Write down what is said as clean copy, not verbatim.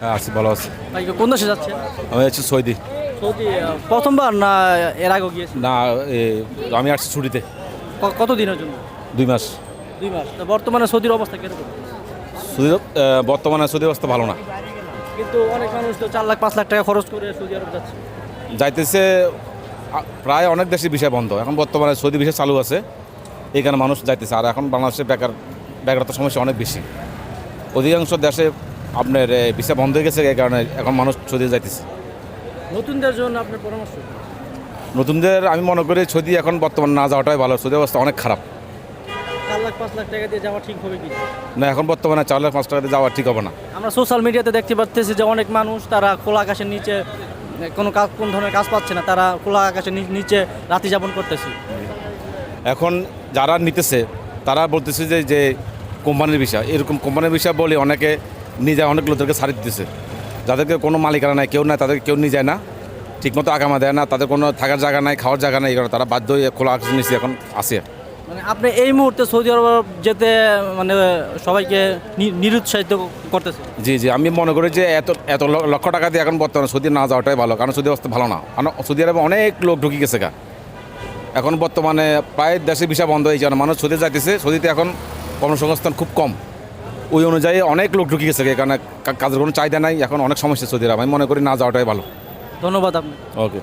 হ্যাঁ আছি, ভালো আছি। ভাই কোন দেশে যাচ্ছেন? আমি আছি সৌদি। সৌদি প্রথমবার না এর আগেও গিয়েছেন? না, আমি আসছি ছুটিতে কত দিনের জন্য? 2 মাস। 2 মাস। তো বর্তমানে সৌদির অবস্থা কিরকম? সৌদি বর্তমানে সৌদি অবস্থা ভালো না। কিন্তু অনেক মানুষ তো 4 লাখ 5 লাখ টাকা খরচ করে সৌদি আরব যাচ্ছে। যাইতেছে প্রায় অনেক দেশের বিষয় বন্ধ, এখন বর্তমানে সৌদি বিষয় চালু আছে, এইখানে মানুষ যাইতেছে। আর এখন বাংলাদেশে বেকারত্ব সমস্যা অনেক বেশি, অধিকাংশ দেশে আপনার বিষয় বন্ধ হয়ে গেছে, এই কারণে এখন মানুষ সৌদি যাইতেছে। নতুনদের জন্য আপনার পরামর্শ? নতুনদের আমি মনে করি সৌদি এখন বর্তমানে না যাওয়াটাই ভালো, সৌদি অবস্থা অনেক খারাপ। 4 লাখ 5 লাখ টাকা দিয়ে যাওয়া ঠিক হবে কি? না, এখন বর্তমানে 4 লাখ 5 টাকাতে যাওয়া ঠিক হবে না। আমরা সোশ্যাল মিডিয়াতে দেখতে পাচ্ছি যে অনেক মানুষ তারা খোলা আকাশের নিচে কোন ধরনের কাজ পাচ্ছে না, তারা খোলা আকাশের নিচে রাতি যাপন করতেছে। এখন যারা নিতেছে তারা বলতেছে যে কোম্পানির বিষয়, এরকম কোম্পানির বিষয় বলে অনেকে নিয়ে অনেক লোকদেরকে ছাড়ি দিতেছে, যাদেরকে কোনো মালিকানা নাই, কেউ নাই, তাদেরকে কেউ নিয়ে যায় না, ঠিকমতো আগামা দেয় না, তাদের কোনো থাকার জায়গা নাই, খাওয়ার জায়গা নাই, এই কারণে তারা বাধ্য হয়ে খোলা আকাশের নিচে এখন আসে। মানে আপনি এই মুহূর্তে সৌদি আরব যেতে মানে সবাইকে নিরুৎসাহিত করতেছে? জি জি, আমি মনে করি যে এত এত লক্ষ টাকা দিয়ে এখন বর্তমানে সৌদি না যাওয়াটাই ভালো, কারণ সৌদি অবস্থা ভালো না। কারণ সৌদি আরবে অনেক লোক ঢুকে গেছে গা, এখন বর্তমানে প্রায় দেশে ভিসা বন্ধ হয়েছে, মানুষ সৌদি যাইতেছে, সৌদিতে এখন কর্মসংস্থান খুব কম, ওই অনুযায়ী অনেক লোক ঢুকে গেছে, এখানে কাজের কোনো চাহিদা নাই, এখন অনেক সমস্যা সৌদি আরব। আমি মনে করি না যাওয়াটাই ভালো। ধন্যবাদ আপনি। ওকে।